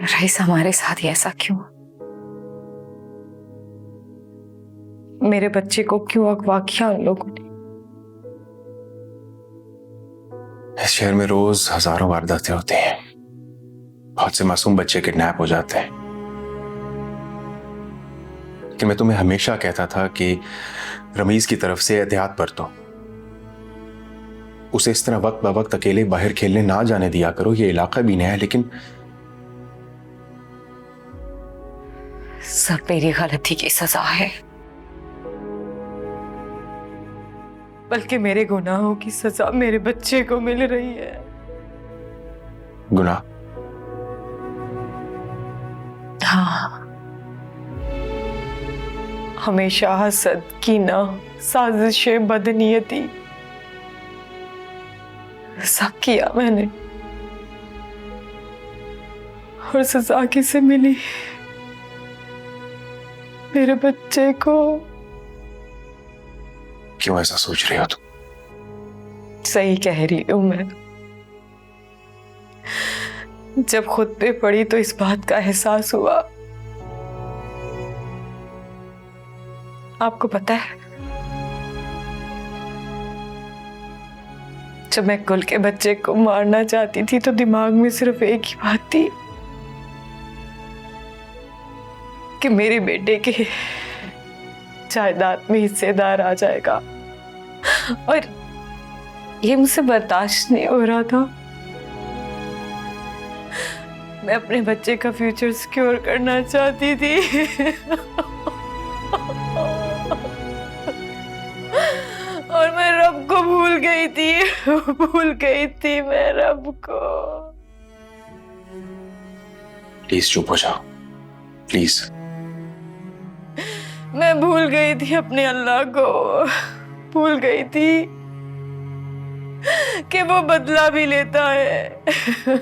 Rice, हमारे साथ ही ऐसा क्यों? मेरे बच्चे को क्यों अगवा किया उन लोगों ने? इस शहर में रोज हजारों वारदातें होती हैं। बहुत से मासूम बच्चे किडनैप हो जाते हैं। लेकिन मैं तुम्हें हमेशा कहता था कि रमीज की तरफ से एहतियात बरतो। उसे इस तरह वक्त ब वक्त अकेले बाहर खेलने ना जाने दिया करो। ये इलाका भी नया है, लेकिन सब मेरी गलती की सजा है, बल्कि मेरे गुनाहों की सजा मेरे बच्चे को मिल रही है। गुनाह? हाँ, हमेशा हसद, कीना, साजिशें, बदनीयती सब किया मैंने, और सजा किसे मिली? मेरे बच्चे को। क्यों ऐसा सोच रही हो तुम? सही कह रही हूं मैं। जब खुद पे पड़ी तो इस बात का एहसास हुआ। आपको पता है, जब मैं गुल के बच्चे को मारना चाहती थी तो दिमाग में सिर्फ एक ही बात थी कि मेरे बेटे के जायदाद में हिस्सेदार आ जाएगा, और ये मुझसे बर्दाश्त नहीं हो रहा था। मैं अपने बच्चे का फ्यूचर सिक्योर करना चाहती थी। और मैं रब को भूल गई थी मैं रब को। प्लीज चुप हो जाओ, प्लीज। मैं भूल गई थी अपने अल्लाह को, भूल गई थी कि वो बदला भी लेता है।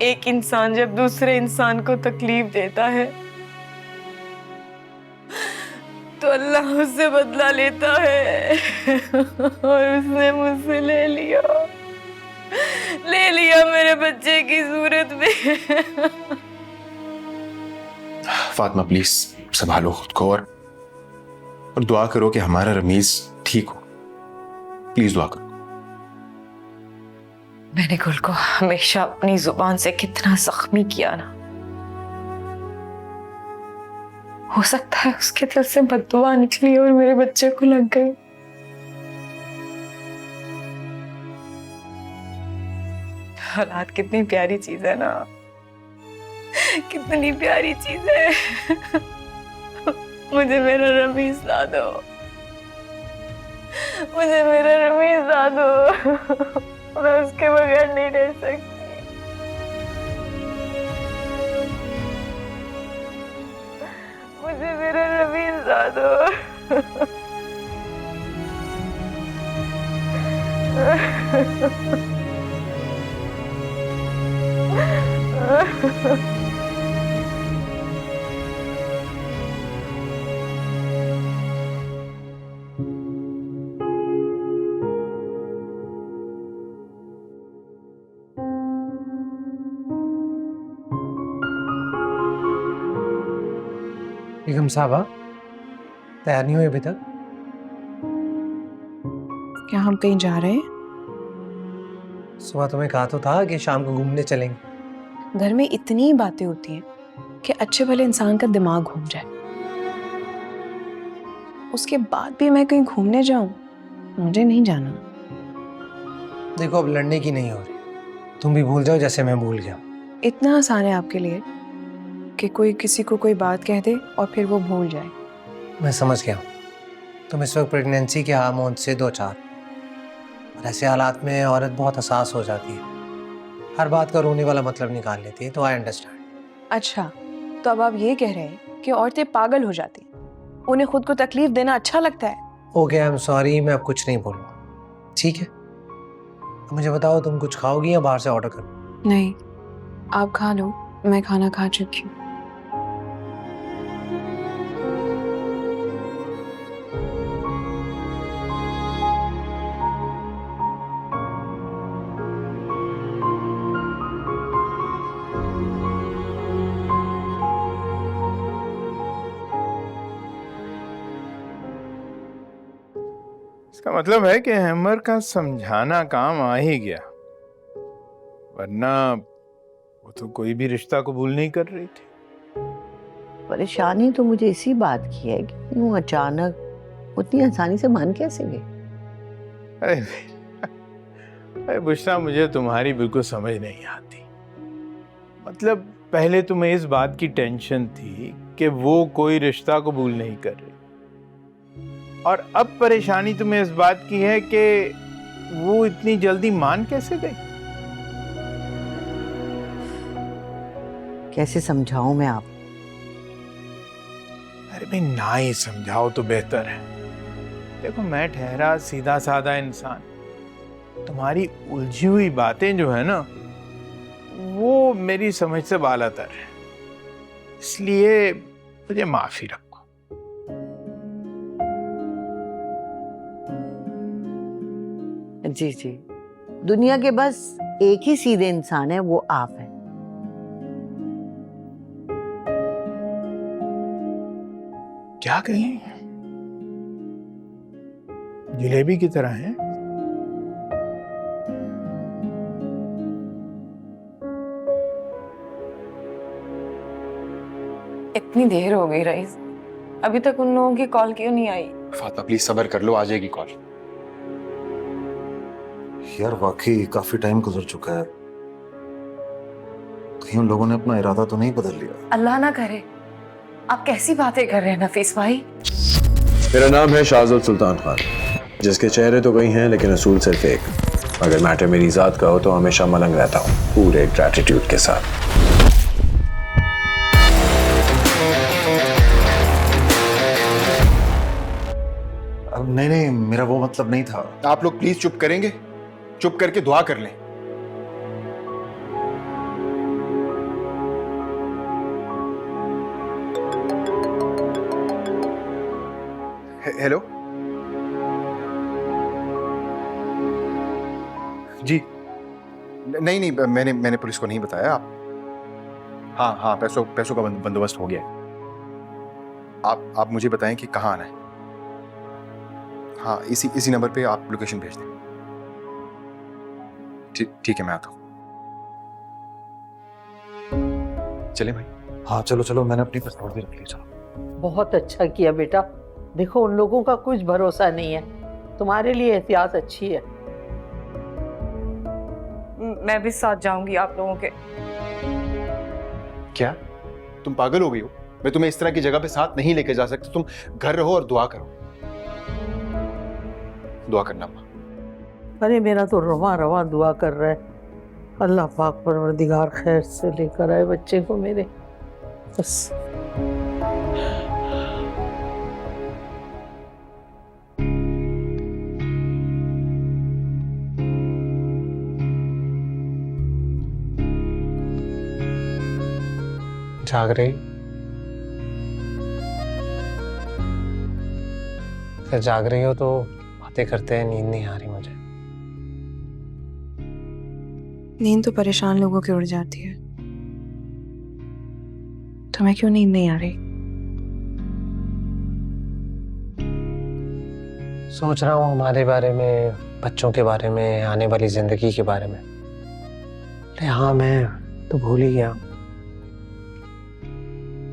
एक इंसान जब दूसरे इंसान को तकलीफ देता है तो अल्लाह उससे बदला लेता है। और उसने मुझसे ले लिया मेरे बच्चे की सूरत में। फातिमा, प्लीज संभालो खुद को, और दुआ करो कि हमारा रमीज ठीक हो। प्लीज दुआ करो। मैंने गुल को हमेशा अपनी जुबान से कितना जख्मी किया ना। हो सकता है उसके दिल से बददुआ निकली और मेरे बच्चे को लग गई। औलाद कितनी प्यारी चीज है ना, कितनी प्यारी चीज है। मुझे मेरा रमीज ला दो, मुझे मेरा रमीज ला दो। मैं उसके बगैर नहीं रह सकती। मुझे मेरा रमीज ला दो। बेगम साहबा, तैयार नहीं हुई अभी तक? क्या हम कहीं जा रहे हैं? सुबह तुम्हें कहा तो था कि शाम को घूमने चलेंगे। घर में इतनी बातें होती हैं कि अच्छे भले इंसान का दिमाग घूम जाए। उसके बाद भी मैं कहीं घूमने जाऊं? मुझे नहीं जाना। देखो, अब लड़ने की नहीं हो रही। तुम भी भूल जाओ जैसे मैं भूल गया। इतना आसान है आपके लिए कि कोई किसी को कोई बात कह दे और फिर वो भूल जाए। मैं समझ गया। तुम इस वक्त प्रेगनेंसी के हार्मोन से दो चार, और ऐसे हालात में औरत बहुत हसास हो जाती है। हर बात का रोने वाला मतलब निकाल लेती है, तो आई अंडरस्टैंड। अच्छा, तो अब आप ये कह रहे हैं कि औरतें पागल हो जाती हैं, उन्हें खुद को तकलीफ देना अच्छा लगता है? ओके, आई एम सॉरी, मैं अब कुछ नहीं बोलूँगा, ठीक है? अब मुझे बताओ, तुम कुछ खाओगी या बाहर से ऑर्डर करो? नहीं, आप खा लो, मैं खाना खा चुकी हूँ। इसका मतलब है कि हैमर का समझाना काम आ ही गया, वरना वो तो कोई भी रिश्ता कबूल नहीं कर रही थी। परेशानी तो मुझे इसी बात की है कि यूं अचानक उतनी आसानी से मान कैसे गई। अरे अरे बुशरा, मुझे तुम्हारी बिल्कुल समझ नहीं आती। मतलब पहले तुम्हें इस बात की टेंशन थी कि वो कोई रिश्ता कबूल नहीं कर रही, और अब परेशानी तुम्हें इस बात की है कि वो इतनी जल्दी मान कैसे गई। कैसे समझाऊं मैं आप? अरे भाई, ना ही समझाओ तो बेहतर है। देखो, मैं ठहरा सीधा साधा इंसान, तुम्हारी उलझी हुई बातें जो है ना, वो मेरी समझ से बालातर है, इसलिए मुझे माफी रखो। जी जी, दुनिया के बस एक ही सीधे इंसान है, वो आप हैं। क्या कहें, जलेबी की तरह है। इतनी देर हो गई रईस, अभी तक उन लोगों की कॉल क्यों नहीं आई? फातिमा प्लीज सब्र कर लो, आ जाएगी कॉल। यार वाकई काफी टाइम गुजर चुका है, कहीं उन लोगों ने अपना इरादा तो नहीं बदल लिया? अल्लाह ना करे। आप कैसी बातें कर रहे हैं नफीस भाई? मेरा नाम है शाहज़ाद सुल्तान खान, जिसके चेहरे तो कई हैं लेकिन असूल सिर्फ एक। अगर मैटर मेरी ज़ात का हो तो हमेशा मलंग रहता हूँ, पूरे ग्रैटिट्यूड के साथ। अब नहीं, मेरा वो मतलब नहीं था। आप लोग प्लीज चुप करेंगे? चुप करके दुआ कर लें। हेलो जी। नहीं, मैंने पुलिस को नहीं बताया। आप हाँ, पैसों का बंदोबस्त हो गया है। आप मुझे बताएं कि कहाँ आना है। हाँ, इसी नंबर पे आप लोकेशन भेज दें। ठीक है, मैं आता हूँ। चलें भाई? हाँ चलो, मैंने अपनी पिस्तौल भी रख ली। चलो। बहुत अच्छा किया बेटा। देखो, उन लोगों का कुछ भरोसा नहीं है, तुम्हारे लिए एहतियात अच्छी है। मैं भी साथ जाऊंगी आप लोगों के। क्या तुम पागल हो गई हो? मैं तुम्हें इस तरह की जगह पे साथ नहीं लेके जा सकता। तुम घर रहो और दुआ करो। दुआ करना। अरे मेरा तो रवा रवा दुआ कर रहा है, अल्लाह पाक परवरदिगार खैर से लेकर आए बच्चे को मेरे। बस जाग रही? फिर जाग रही हो तो बातें करते हैं, नींद नहीं आ रही मुझे। नींद तो परेशान लोगों की उड़ जाती है, तुम्हें क्यों नींद नहीं आ रही? सोच रहा हूँ हमारे बारे में, बच्चों के बारे में, आने वाली जिंदगी के बारे में। अरे हाँ, मैं तो भूल ही गया,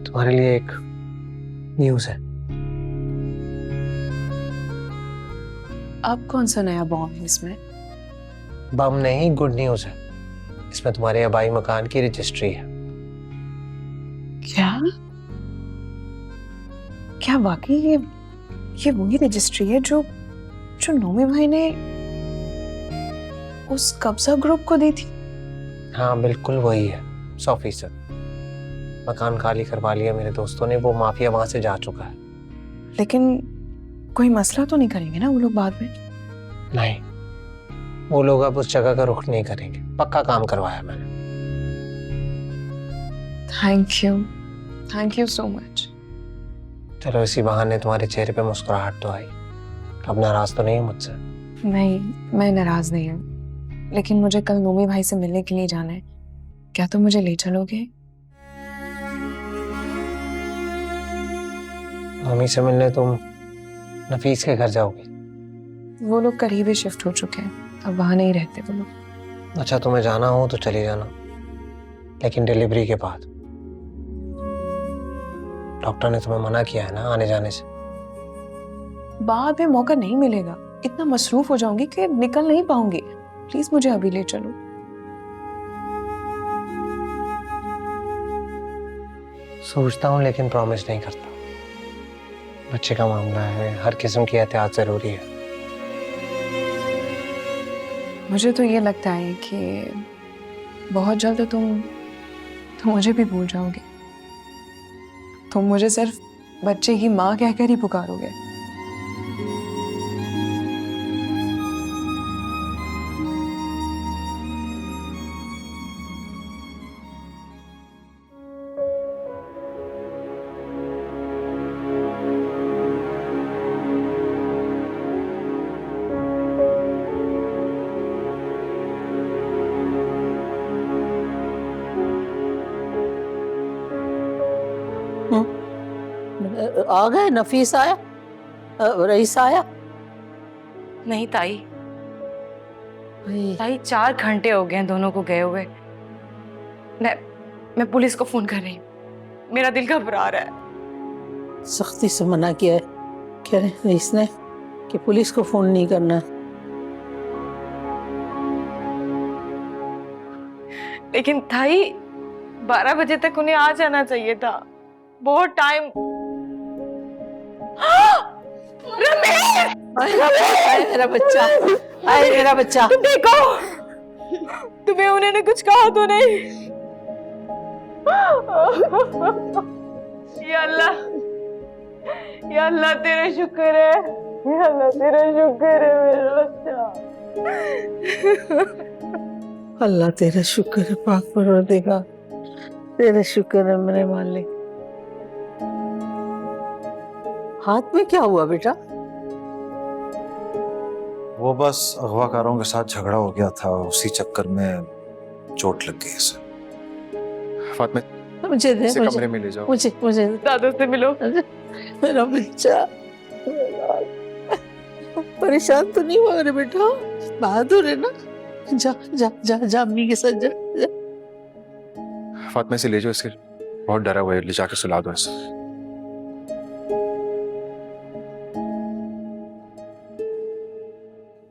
तुम्हारे लिए एक न्यूज़ है। अब कौन सा नया बॉम्ब है इसमें? बम नहीं, गुड न्यूज़ है। इसमें तुम्हारे आबाई मकान की रजिस्ट्री है। क्या वाकई ये वही रजिस्ट्री है जो नोमी भाई ने उस कब्जा ग्रुप को दी थी? हाँ बिल्कुल वही है, 100%। मकान खाली करवा लिया मेरे दोस्तों ने, वो माफिया वहां से जा चुका है। लेकिन कोई मसला तो नहीं करेंगे ना वो लोग बाद में? नहीं, वो लोग अब उस जगह का रुख नहीं करेंगे, पक्का काम करवाया मैंने। Thank you so much. चलो, इसी बहाने तुम्हारे चेहरे पे मुस्कुराहट तो आई। अब नाराज तो नहीं हो मुझसे? नहीं, मैं नाराज नहीं हूँ, लेकिन मुझे कल नोमी भाई से मिलने के लिए जाना है। क्या तुम मुझे ले चलोगे? मम्मी से मिलने तुम नफीस के घर जाओगे? वो लोग करीब ही शिफ्ट हो चुके हैं, अब वहां नहीं रहते वो लोग। अच्छा, तुम्हें जाना हो तो चली जाना, लेकिन डिलीवरी के बाद। डॉक्टर ने तुम्हें मना किया है ना आने जाने से। बाद में मौका नहीं मिलेगा, इतना मसरूफ हो जाऊंगी कि निकल नहीं पाऊंगी। प्लीज मुझे अभी ले चलो। सोचता हूँ लेकिन प्रॉमिस नहीं करता। बच्चे का मामला है, हर किस्म की एहतियात जरूरी है। मुझे तो ये लगता है कि बहुत जल्द तुम मुझे भी भूल जाओगे। तुम मुझे सिर्फ बच्चे की माँ कहकर ही पुकारोगे। आ गए? नफीस आया? रईस आया? नहीं ताई, ताई 4 घंटे हो गए हैं दोनों को गए हुए। मैं पुलिस को फोन कर रही हूँ, मेरा दिल घबरा रहा है। सख्ती से मना किया है कह रहे रईस ने कि पुलिस को फोन नहीं करना। लेकिन ताई 12 बजे तक उन्हें आ जाना चाहिए था, बहुत टाइम। आए मेरा बच्चा, आए मेरा बच्चा। तुम देखो, तुम्हें उन्होंने कुछ कहा तो नहीं? या अल्लाह तेरा शुक्र है, या अल्लाह तेरा शुक्र है मेरा बच्चा। अल्लाह तेरा शुक्र है पाक परवरदिगार, तेरा शुक्र है मेरे मालिक। हाथ में क्या हुआ बेटा? वो बस अगवाकारों के साथ झगड़ा हो गया था, उसी चक्कर में चोट लग गई इसे। फातिमा, मुझे दे, इसे मुझे कमरे में ले जाओ। मुझे दादू से मिलो। मेरा बच्चा परेशान तो नहीं हुआ रे बेटा? बहादुर है ना? जा जा जा जा अम्मी के साथ जा, जा। फातिमा से ले जाओ, इसके बहुत डरा हुआ है, ले जाकर सुला दो इसे।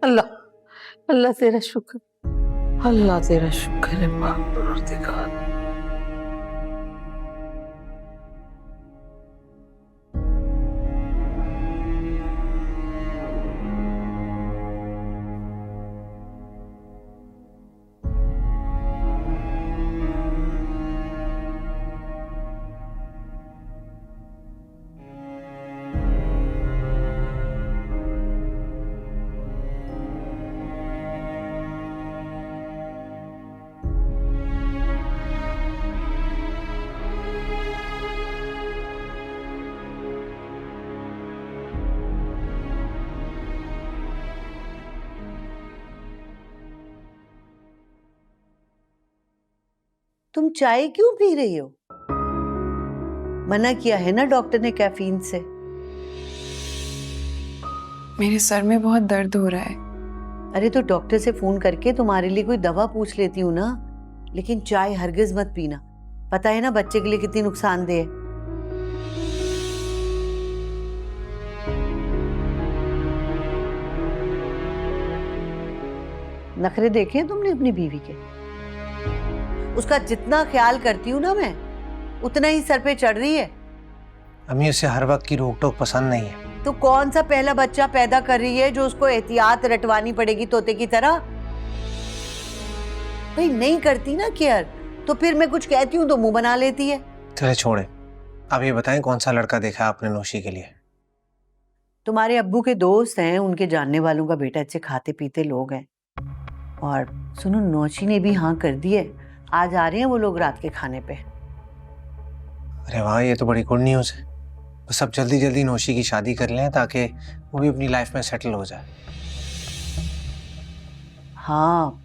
अल्लाह अल्लाह तेरा शुक्र, अल्लाह तेरा शुक्र है पाक परवरदिगार। तुम चाय क्यों पी रही हो? मना किया है ना डॉक्टर ने कैफीन से। मेरे सर में बहुत दर्द हो रहा है। अरे तो डॉक्टर से फोन करके तुम्हारे लिए कोई दवा पूछ लेती हूँ ना। लेकिन चाय हरगिज मत पीना, पता है ना बच्चे के लिए कितनी नुकसानदेह है। नखरे देखे हैं तुमने अपनी बीवी के? उसका जितना ख्याल करती हूँ ना मैं, उतना ही सर पे चढ़ रही है। अम्मी, उसे हर वक्त की रोक टोक पसंद नहीं है। तो कौन सा पहला बच्चा पैदा कर रही है जो उसको एहतियात रटवानी पड़ेगी तोते की तरह? भाई नहीं करती ना केयर, तो फिर मैं कुछ कहती हूँ तो मुंह बना लेती है। चले छोड़े, अब ये बताएं कौन सा लड़का देखा आपने नौशी के लिए? तुम्हारे अब्बू के दोस्त हैं, उनके जानने वालों का बेटा, अच्छे खाते पीते लोग हैं। और सुनो, नौशी ने भी हाँ कर दी है, आज आ रहे हैं वो लोग रात के खाने पे। अरे वाह, ये तो बड़ी गुड न्यूज़ है। बस अब जल्दी जल्दी नौशी की शादी कर लें ताकि वो भी अपनी लाइफ में सेटल हो जाए। हाँ,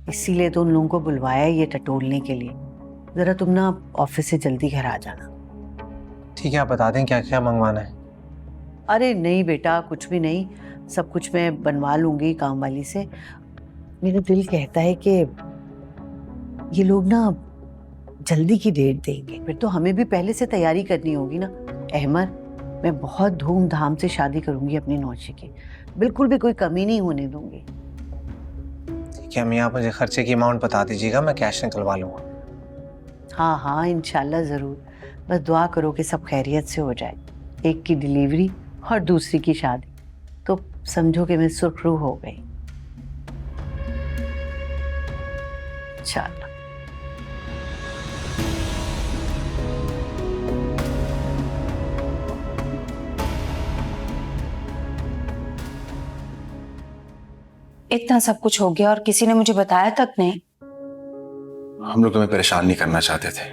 इसीलिए तो उन लोगों को बुलवाया है ये टटोलने के लिए। जरा तुम ना ऑफिस से जल्दी घर आ जाना। ठीक है, आप बता दें क्या क्या मंगवाना है। अरे नहीं बेटा, कुछ भी नहीं, सब कुछ मैं बनवा लूंगी काम वाली से। मेरा दिल कहता है कि ये लोग ना जल्दी की डेट देंगे, फिर तो हमें भी पहले से तैयारी करनी होगी ना। अहमद, मैं बहुत धूमधाम से शादी करूंगी अपनी नौशी की, बिल्कुल भी कोई कमी नहीं होने दूंगी। ठीक है अम्मी, आप मुझे खर्चे की अमाउंट बता दीजिएगा, मैं कैश निकलवा लूँगा। हाँ हाँ, इंशाल्लाह ज़रूर। बस दुआ करो कि सब खैरियत से हो जाए। एक की डिलीवरी और दूसरी की शादी, तो समझो कि मैं सुरखरू हो गई। इंशाल्लाह। इतना सब कुछ हो गया और किसी ने मुझे बताया तक नहीं। हम लोग तुम्हें परेशान नहीं करना चाहते थे,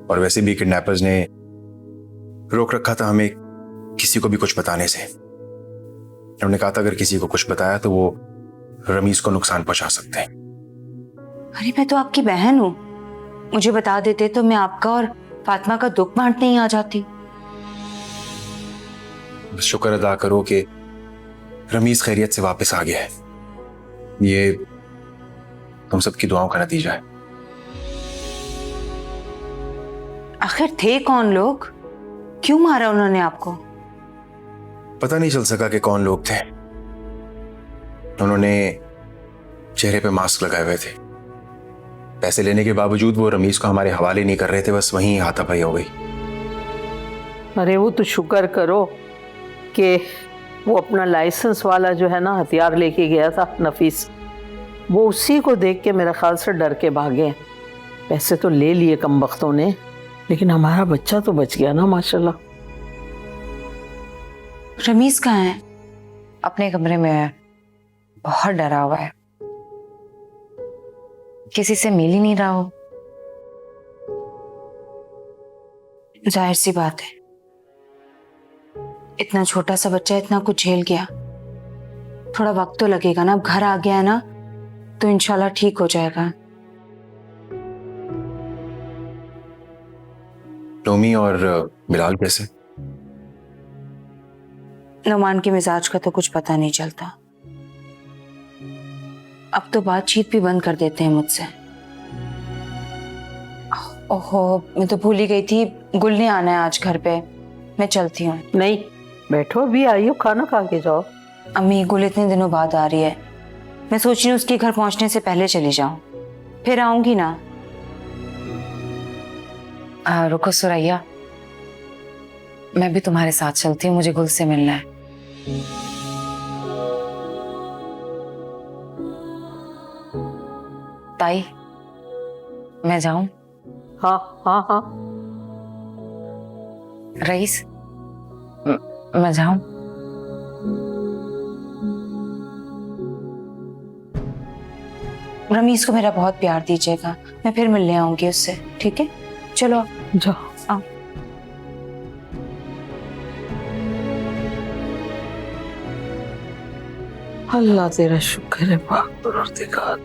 और वैसे भी किडनैपर्स ने रोक रखा था हमें किसी को भी कुछ बताने से। उन्होंने कहा था अगर किसी को कुछ बताया तो वो रमीज को नुकसान पहुंचा सकते हैं। अरे मैं तो आपकी बहन हूँ, मुझे बता देते तो मैं आपका और फातिमा का दुख बांटने ही आ जाती। बस शुक्र अदा करो कि रमीज खैरियत से वापस आ गया है। ये तुम सबकी दुआओं का नतीजा है। आखिर थे कौन लोग, क्यों मारा उन्होंने आपको? पता नहीं चल सका कि कौन लोग थे। उन्होंने चेहरे पे मास्क लगाए हुए थे। पैसे लेने के बावजूद वो रमीज को हमारे हवाले नहीं कर रहे थे, बस वहीं हाथापाई हो गई। अरे वो तो शुक्र करो कि वो अपना लाइसेंस वाला जो है ना हथियार लेके गया था नफीस, वो उसी को देख के मेरे ख्याल से डर के भागे। पैसे तो ले लिए कम वक्तों ने, लेकिन हमारा बच्चा तो बच गया ना माशाल्लाह। रमीज कहाँ है? अपने कमरे में है, बहुत डरा हुआ है, किसी से मिल ही नहीं रहा हो। जाहिर सी बात है, इतना छोटा सा बच्चा इतना कुछ झेल गया, थोड़ा वक्त तो लगेगा ना। अब घर आ गया है ना तो इंशाल्लाह ठीक हो जाएगा। टोमी और बिलाल कैसे? नुमान के मिजाज का तो कुछ पता नहीं चलता, अब तो बातचीत भी बंद कर देते हैं मुझसे। ओहो, मैं तो भूल ही गई थी, गुल ने आना है आज घर पे, मैं चलती हूँ। नहीं बैठो, अभी आइयो, खाना खा के जाओ। अम्मी, गुल इतने दिनों बाद आ रही है, मैं सोच रही हूँ उसके घर पहुंचने से पहले चली जाऊं, फिर आऊंगी ना। रुको सुरैया, मैं भी तुम्हारे साथ चलती हूँ, मुझे गुल से मिलना है। ताई, मैं जाऊं? हाँ हाँ हाँ। रईस, मैं जाऊं? रमीज को मेरा बहुत प्यार दीजिएगा, मैं फिर मिलने आऊंगी उससे, ठीक है? चलो जाओ। आओ। अल्लाह तेरा शुक्र है पाक परवरदिगार।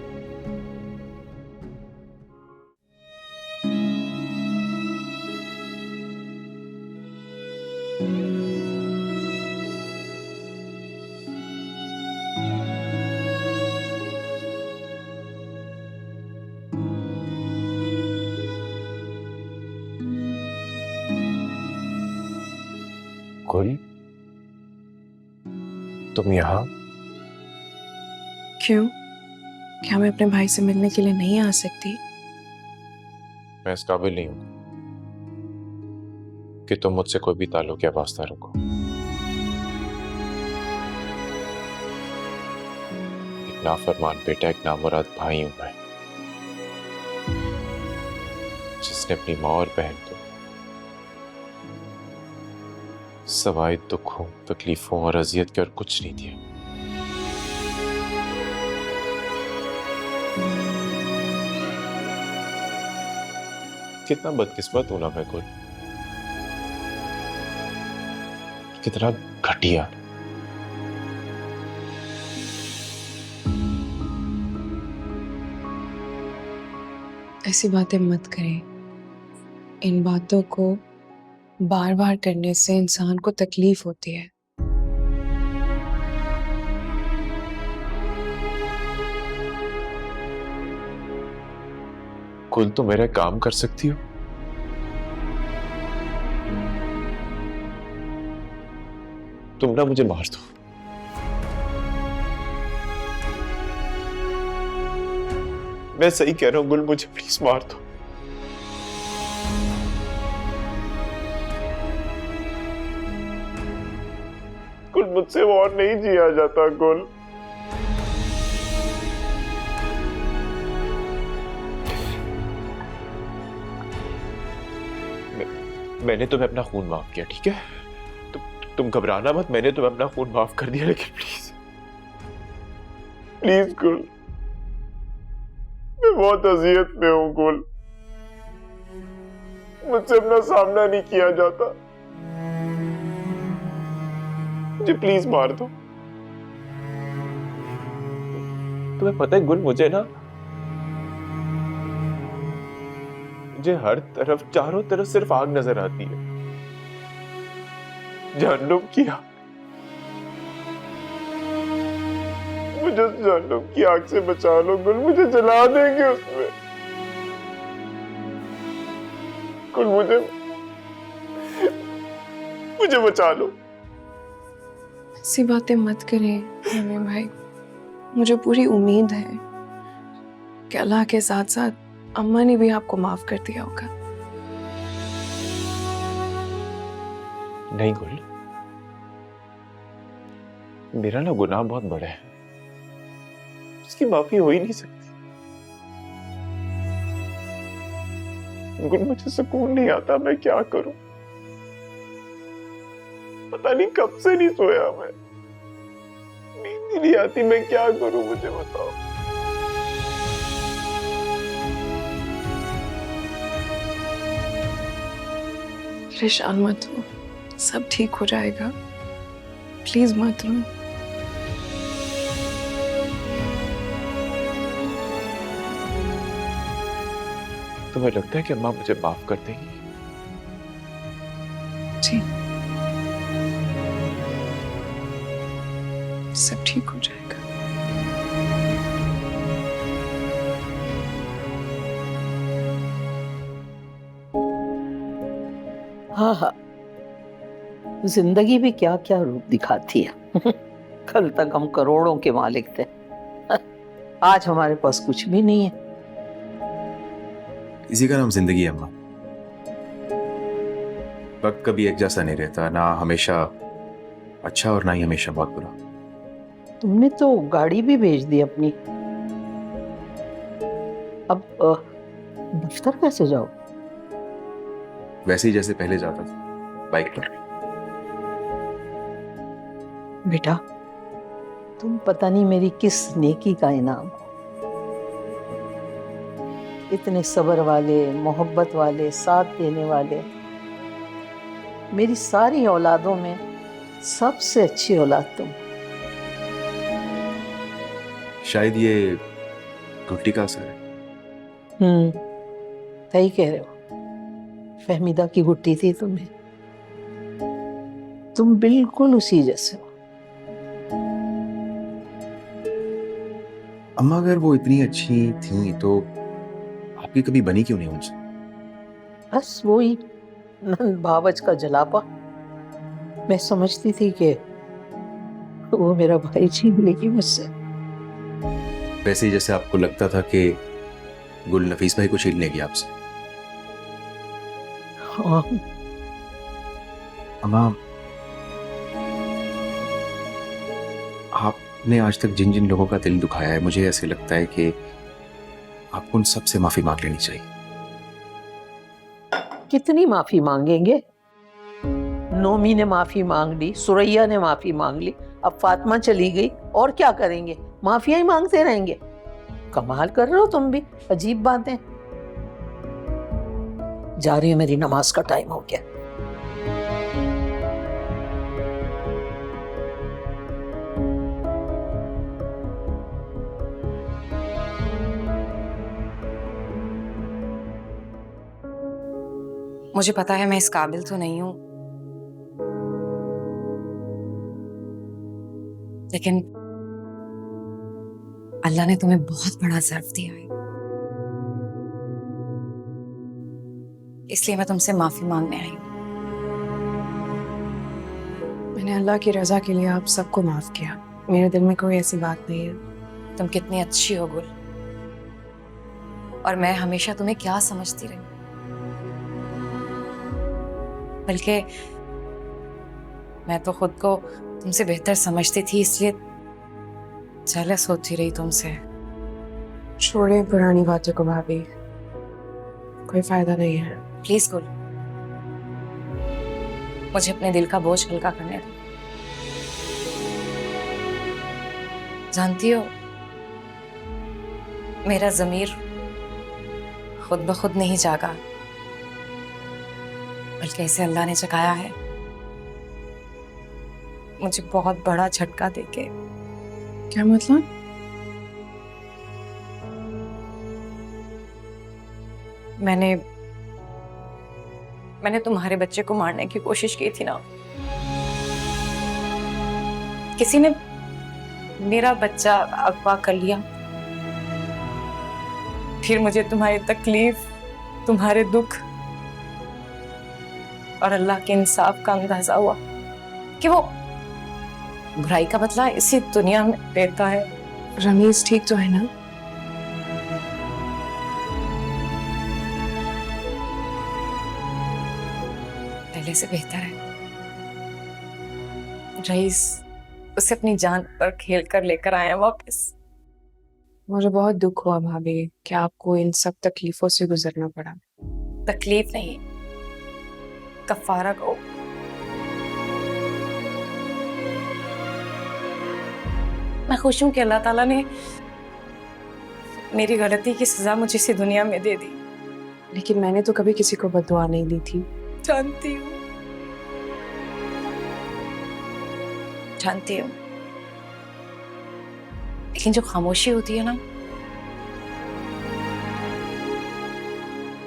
गुल, तुम यहाँ? क्यों? क्या मैं अपने भाई से मिलने के लिए नहीं आ सकती? मैं इस काबिल नहीं हूं कि तुम मुझसे कोई भी ताल्लुक या वास्ता रखो। एक नाफरमान बेटा, एक नामुराद भाई हूं मैं, जिसने अपनी माँ और बहन को सवाए दुखों, तकलीफों और अजियत के और कुछ नहीं दिया। कितना बदकिस्मत हूं ना मैं गुल, कितना घटिया। ऐसी बातें मत करें, इन बातों को बार बार करने से इंसान को तकलीफ होती है। गुल तो मेरा काम कर सकती हो। तुम ना मुझे मार दो। मैं सही कह रहा हूं गुल, मुझे प्लीज मार दो। गुल, मुझसे और नहीं जिया जाता गुल। मैंने तुम्हें अपना खून माफ किया, ठीक है? तुम घबराना मत, मैंने तुम्हें अपना खून माफ कर दिया, लेकिन प्लीज प्लीज गुल, मैं बहुत अजियत में हूं गुल, मुझसे अपना सामना नहीं किया जाता, मुझे प्लीज मार दो। तुम्हें पता है गुल, मुझे हर तरफ, चारों तरफ सिर्फ आग नजर आती है, जहन्नुम की आग। मुझे जहन्नुम की आग से बचा लो गुल, मुझे जला देंगे उसमें। गुल, मुझे बचा लो। ऐसी बातें मत करें रमीम भाई। मुझे पूरी उम्मीद है कि अल्लाह के साथ साथ अम्मा ने भी आपको माफ कर दिया होगा। नहीं गुल, मेरा ना गुनाह बहुत बड़ा है, उसकी माफी हो ही नहीं सकती। गुल, मुझे सुकून नहीं आता, मैं क्या करूं? पता नहीं कब से नहीं सोया मैं, नींद ही नहीं आती, मैं क्या करूं? मुझे बताओ। परेशान मत हो, सब ठीक हो जाएगा। प्लीज मत रो। तुम्हें लगता है कि अम्मा मुझे माफ कर देंगी? जी, सब ठीक हो जाएगा। हाँ हाँ, जिंदगी भी क्या क्या रूप दिखाती है। कल तक हम करोड़ों के मालिक थे, आज हमारे पास कुछ भी नहीं है। इसी का नाम जिंदगी है अम्मा। वक्त कभी एक जैसा नहीं रहता, ना हमेशा अच्छा और ना ही हमेशा बहुत बुरा। तुमने तो गाड़ी भी भेज दी अपनी, अब दफ्तर कैसे जाओ? वैसे ही जैसे पहले जाता था, बाइक पर। बेटा, तुम पता नहीं मेरी किस नेकी का इनाम हो। इतने सब्र वाले, मोहब्बत वाले, साथ देने वाले, मेरी सारी औलादों में सबसे अच्छी औलाद तुम। शायद ये घुट्टी का असर है। सही कह रहे हो, फहमीदा की गुट्टी थी तुम्हें, तुम बिल्कुल उसी जैसे हो। अम्मा, अगर वो इतनी अच्छी थी तो आपकी कभी बनी क्यों नहीं उनसे? बस वही नंद भावच का जलापा। मैं समझती थी कि वो मेरा भाई छीन लेगी मुझसे। वैसे ही जैसे आपको लगता था कि गुल नफीस भाई को छीन लेगी आपसे। हाँ। अम्मा, आपने आज तक जिन जिन लोगों का दिल दुखाया है, मुझे ऐसे लगता है कि आपको उन सबसे माफी मांग लेनी चाहिए। कितनी माफी मांगेंगे? नोमी ने माफी मांग ली, सुरैया ने माफी मांग ली, अब फातिमा चली गई, और क्या करेंगे? माफिया ही मांगते रहेंगे। कमाल कर रहे हो तुम भी, अजीब बातें। जा रही हूँ, मेरी नमाज का टाइम हो गया। मुझे पता है मैं इस काबिल तो नहीं हूं, लेकिन अल्लाह ने तुम्हें बहुत बड़ा सर्फ दिया है। इसलिए मैं तुमसे माफी मांगने आई हूँ। मैंने अल्लाह की रजा के लिए आप सबको माफ किया। मेरे दिल में कोई ऐसी बात नहीं है। तुम कितनी अच्छी हो गुल, और मैं हमेशा तुम्हें क्या समझती रही, बल्कि मैं तो खुद को तुमसे बेहतर समझती थी, इसलिए जेलस होती रही तुमसे। छोड़े पुरानी बातों को भाभी, कोई फायदा नहीं है। प्लीज गुल, मुझे अपने दिल का बोझ हल्का करने दो। जानती हो, मेरा ज़मीर खुद ब खुद नहीं जागा, बल्कि इसे अल्लाह ने जगाया है मुझे बहुत बड़ा झटका देके। क्या मतलब? मैंने तुम्हारे बच्चे को मारने की कोशिश की थी ना। किसी ने मेरा बच्चा अगवा कर लिया, फिर मुझे तुम्हारी तकलीफ, तुम्हारे दुख और अल्लाह के इंसाफ का अंदाजा हुआ कि वो बुराई का बदला इसी दुनिया में देता है। रमीज ठीक तो है ना? पहले से बेहतर है। रईस उसे अपनी जान पर खेल कर लेकर आए हैं वापस। मुझे बहुत दुख हुआ भाभी कि आपको इन सब तकलीफों से गुजरना पड़ा। तकलीफ नहीं, कफारा को। मैं खुश हूं कि अल्लाह ताला ने मेरी गलती की सजा मुझे इसी दुनिया में दे दी। लेकिन मैंने तो कभी किसी को बद्दुआ नहीं दी थी। जानती हूँ, जानती हूँ, लेकिन जो खामोशी होती है ना,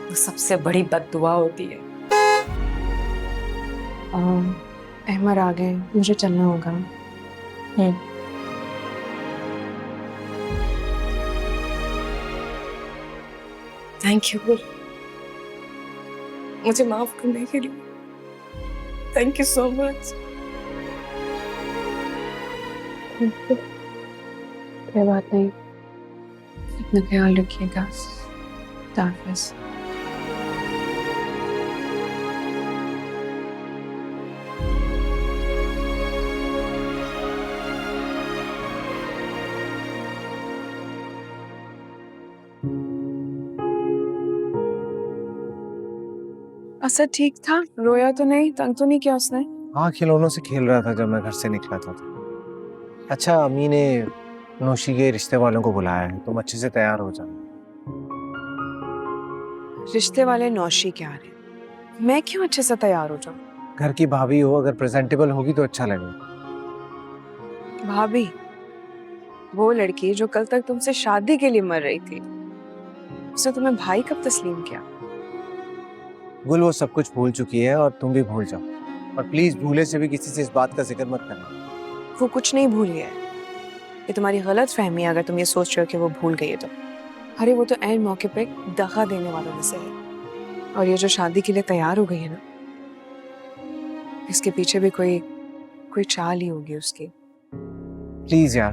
वो सबसे बड़ी बद्दुआ होती है। अहमद आ गए, मुझे चलना होगा। थैंक यू गुल, मुझे माफ करने के लिए। Thank you so much. कोई बात नहीं, अपना ख्याल रखिएगा। खुदा हाफिज़। असद ठीक था? रोया तो नहीं, तंग तो नहीं किया उसने? हाँ, खिलौनों से खेल रहा था जब मैं घर से निकला था। अच्छा, अम्मी ने नौशी के रिश्ते वालों को बुलाया है, तुम अच्छे से तैयार हो जाओ। रिश्ते वाले नौशी के आ रहे हैं, मैं क्यों अच्छे से तैयार हो जाऊं? घर की भाभी हो, अगर प्रेजेंटेबल होगी तो अच्छा लगेगा। भाभी? वो लड़की जो कल तक तुमसे शादी के लिए मर रही थी, उसने तुम्हें भाई कब तस्लीम किया? गुल वो सब कुछ भूल चुकी है और तुम भी भूल जाओ, और प्लीज भूले से भी किसी से इस बात का जिक्र मत करना। वो कुछ नहीं भूली है, ये तुम्हारी गलत फहमी है अगर तुम ये सोच रहे हो कि वो भूल गई है तो। अरे वो तो ऐन मौके पे दगा देने वालों में से है, और ये जो शादी के लिए तैयार हो गई है ना, इसके पीछे भी कोई चाल ही होगी उसकी। प्लीज यार,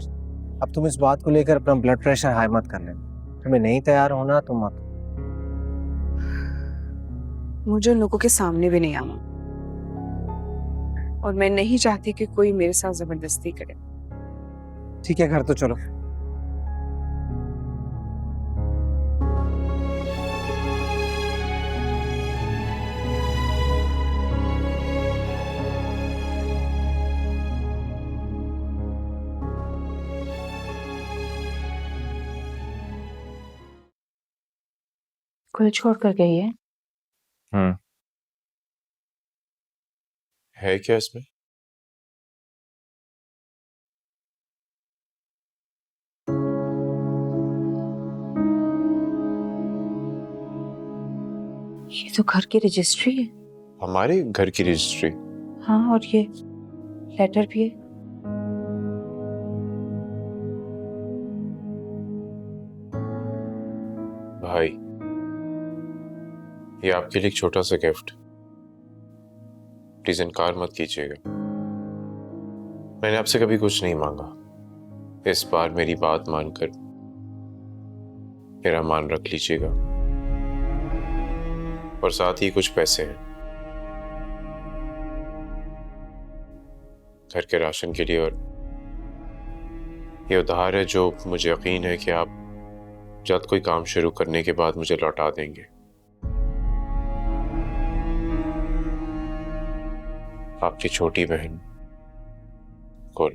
अब तुम इस बात को लेकर अपना ब्लड प्रेशर हाई मत कर लेना। तुम्हें नहीं तैयार होना तो मत। मुझे उन लोगों के सामने भी नहीं आना, और मैं नहीं चाहती कि कोई मेरे साथ जबरदस्ती करे। ठीक है, घर तो चलो। कुल छोड़ कर गई है। है क्या इसमें? ये तो घर की रजिस्ट्री है। हमारे घर की रजिस्ट्री? हाँ, और ये लेटर भी है। भाई, ये आपके लिए एक छोटा सा गिफ्ट, प्लीज इनकार मत कीजिएगा। मैंने आपसे कभी कुछ नहीं मांगा, इस बार मेरी बात मानकर मेरा मान रख लीजिएगा। और साथ ही कुछ पैसे हैं घर के राशन के लिए, और ये उधार है जो मुझे यकीन है कि आप जल्द कोई काम शुरू करने के बाद मुझे लौटा देंगे। आपकी छोटी बहन गुल।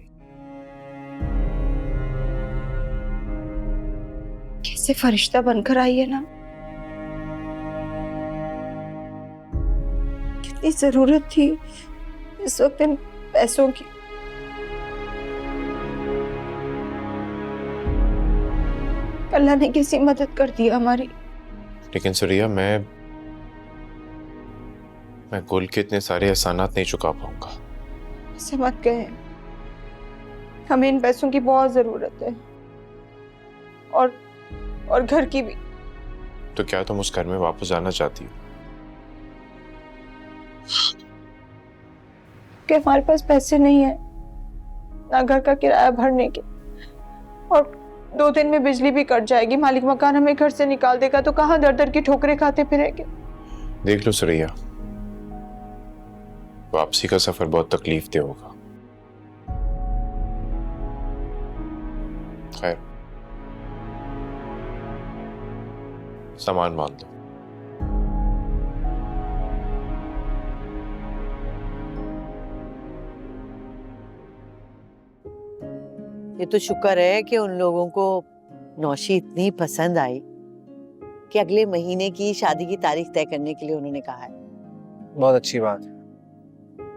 कैसे फरिश्ता बनकर आई है ना, कितनी जरूरत थी इस वक्त इन पैसों की। अल्लाह ने किसी मदद कर दी हमारी। लेकिन सुरिया, मैं गुल के इतने सारे एहसानात नहीं चुका पाऊंगा। ऐसे मत कहे, हमें इन पैसों की बहुत जरूरत है, और घर की भी। तो क्या तुम उस घर में वापस जाना चाहती हो? कि हमारे पास पैसे नहीं है ना घर का किराया भरने के, और 2 दिन में बिजली भी कट जाएगी, मालिक मकान हमें घर से निकाल देगा, तो कहाँ दर दर की ठोकरें खाते फिरेंगे। देख लो सुरैया, वापसी का सफर बहुत तकलीफदेह होगा। खैर, सामान मान दो। ये तो शुक्र है कि उन लोगों को नौशी इतनी पसंद आई कि अगले महीने की शादी की तारीख तय करने के लिए उन्होंने कहा है। बहुत अच्छी बात है।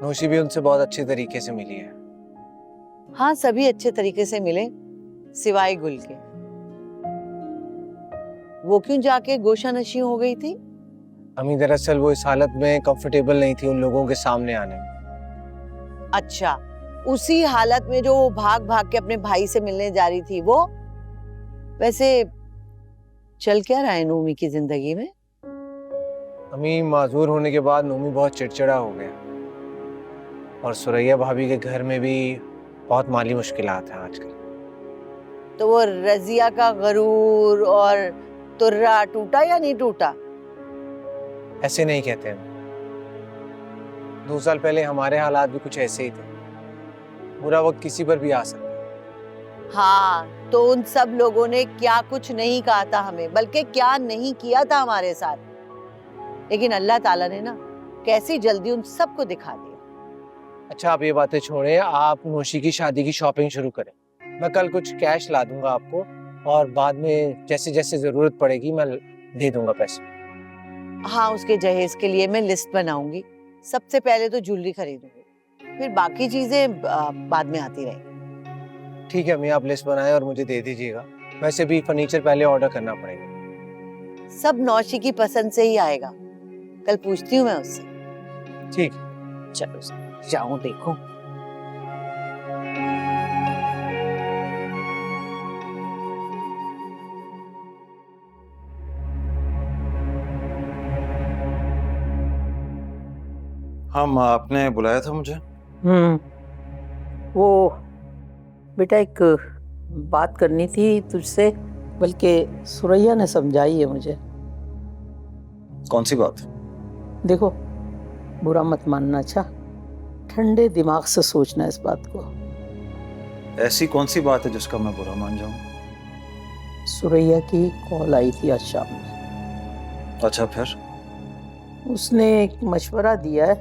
नौशी भी उनसे बहुत अच्छे तरीके से मिली है। हाँ, सभी अच्छे तरीके से मिले सिवाय गुल के। वो क्यों जाके गोशा नशी हो गई थी? अम्मी, दरअसल वो इस हालत में कंफर्टेबल नहीं थी उन लोगों के सामने आने में। अच्छा, उसी हालत में जो वो भाग भाग के अपने भाई से मिलने जा रही थी वो? वैसे चल क्या रहा है नूमी की जिंदगी में? अम्मी, माजूर होने के बाद नूमी बहुत चिड़चिड़ा हो गया, और सुरैया भाभी के घर में भी बहुत माली मुश्किलात हैं आजकल। तो वो रजिया का गरूर और तुर्रा टूटा या नहीं टूटा? ऐसे नहीं कहते हम। 2 साल पहले हमारे हालात भी कुछ ऐसे ही थे। बुरा वक्त किसी पर भी आ सकता है। हाँ, तो उन सब लोगों ने क्या कुछ नहीं कहा था हमें, बल्कि क्या नहीं किया था हमारे साथ। लेकिन अल्लाह ताला ने ना कैसी जल्दी उन सबको दिखा दिया। अच्छा, आप ये बातें छोड़ें, आप नौशी की शादी की शॉपिंग शुरू करें। मैं कल कुछ कैश ला दूंगा आपको, और बाद में जैसे जैसे जरूरत पड़ेगी मैं दे दूंगा पैसे। हाँ, उसके जहेज के लिए मैं लिस्ट बनाऊंगी। सबसे पहले तो ज्वेलरी खरीदूंगी, फिर बाकी चीजें बाद में आती रहेंगी। ठीक है अम्मी, आप लिस्ट बनाएं और मुझे दे दीजिएगा। वैसे भी फर्नीचर पहले ऑर्डर करना पड़ेगा। सब नौशी की पसंद से ही आएगा। कल पूछती हूँ मैं उससे। ठीक। चलो जाऊं देखो। हाँ माँ, आपने बुलाया था मुझे? वो बेटा एक बात करनी थी तुझसे, बल्कि सुरैया ने समझाई है मुझे। कौन सी बात? देखो, बुरा मत मानना, अच्छा? ठंडे दिमाग से सोचना इस बात को। ऐसी कौन सी बात है जिसका मैं बुरा मान जाऊं? सुरैया की कॉल आई थी आज शाम में। अच्छा, फिर? उसने एक मशवरा दिया है,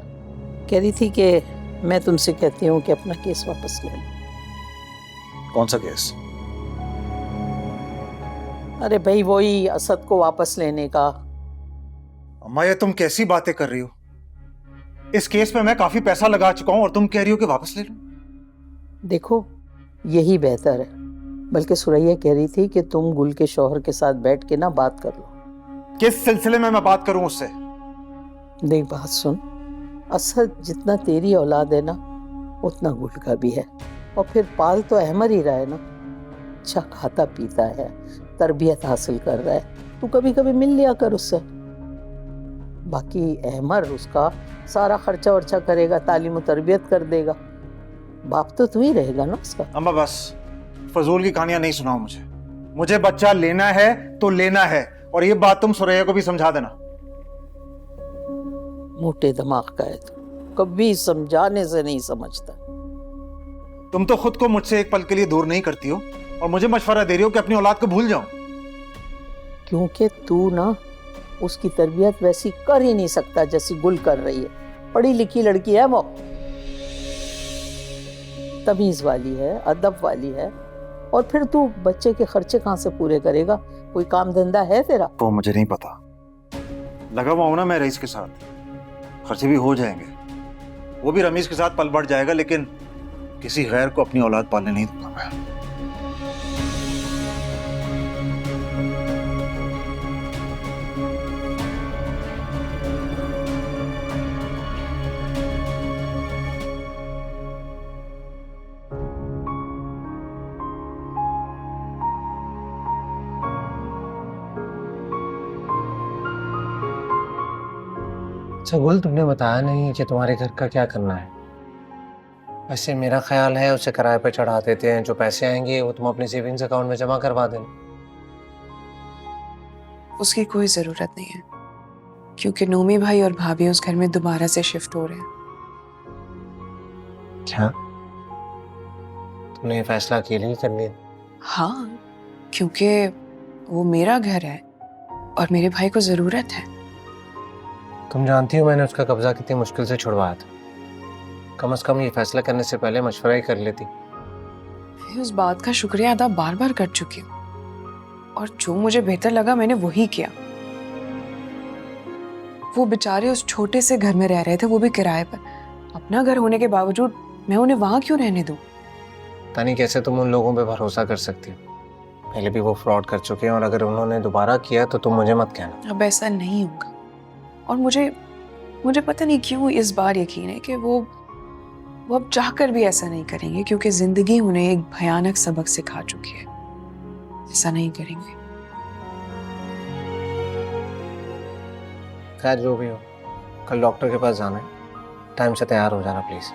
कह रही थी कि मैं तुमसे कहती हूँ कि अपना केस वापस ले लो। कौन सा केस? अरे भाई, वही असद को वापस लेने का। अम्मा, ये तुम कैसी बातें कर रही हो? इस केस में मैं काफी पैसा लगा चुका हूं और तुम कह रही हो कि वापस ले लो? देखो, यही बेहतर है। बल्कि सुरैया कह रही थी कि तुम गुल के शौहर के साथ बैठ के ना बात कर लो। किस सिलसिले में मैं बात करूं उससे? देख, बात सुन, असद जितना तेरी औलाद है ना, उतना गुल का भी है। और फिर पाल तो अहमद ही रहा है ना, अच्छा खाता पीता है, तरबियत हासिल कर रहा है। तू कभी कभी मिल लिया कर उससे। बाकी अहमर उसका सारा खर्चा वर्चा करेगा, तालीम और तरबियत कर देगा। बाप तो तू ही रहेगा ना उसका। अम्मा बस फजूल की कहानियां नहीं सुनाओ मुझे बच्चा लेना है तो लेना है, और ये बात तुम सुरैया को भी समझा देना। मोटे दिमाग का है तू, कभी समझाने से नहीं समझता। तुम तो खुद को मुझसे एक पल के लिए दूर नहीं करती हो और मुझे मशवरा दे रही हो कि अपनी औलाद को भूल जाऊं। क्योंकि तू ना उसकी तरबियत वैसी कर ही नहीं सकता जैसी गुल कर रही है। पढ़ी लिखी लड़की है वो, तमीज वाली है, अदब वाली है, और फिर तू बच्चे के खर्चे कहाँ से पूरे करेगा? कोई काम धंधा है तेरा? तो मुझे नहीं पता, लगा हुआ हूं ना मैं रईस के साथ, खर्चे भी हो जाएंगे, वो भी रमीज के साथ पल बढ़ जाएगा, लेकिन किसी गैर को अपनी औलाद पालने नहीं दूंगा मैं। अच्छा गुल, तुमने बताया नहीं कि तुम्हारे घर का क्या करना है। वैसे मेरा ख्याल है उसे किराए पे चढ़ा देते हैं, जो पैसे आएंगे वो तुम अपने सेविंग्स अकाउंट में जमा करवा देना। उसकी कोई ज़रूरत नहीं है, क्योंकि नोमी भाई और भाभी उस घर में दोबारा से शिफ्ट हो रहे हैं। क्या तुमने ये फैसला अकेले ही कर लिया? हाँ, क्योंकि वो मेरा घर है और मेरे भाई को ज़रूरत है। तुम जानती हो मैंने उसका कब्जा कितनी मुश्किल से छुड़वाया था। कम से कम ये फैसला करने से पहले मशवरा ही कर लेती। मैं उस बात का शुक्रिया अदा बार बार कर चुकी हूँ, और जो मुझे बेहतर लगा मैंने वही किया। वो बेचारे उस छोटे से घर में रह रहे थे, वो भी किराए पर। अपना घर होने के बावजूद मैं उन्हें वहां क्यों रहने दूं? पता नहीं कैसे तुम उन लोगों पे भरोसा कर सकती हो। पहले भी वो फ्रॉड कर चुके हैं, और अगर उन्होंने दोबारा किया तो तुम मुझे मत कहना। अब ऐसा नहीं होगा, और मुझे पता नहीं क्यों इस बार यकीन है कि वो अब चाहकर भी ऐसा नहीं करेंगे, क्योंकि जिंदगी उन्हें एक भयानक सबक सिखा चुकी है। ऐसा नहीं करेंगे। खैर जो भी हो, कल डॉक्टर के पास जाना है, टाइम से तैयार हो जाना प्लीज।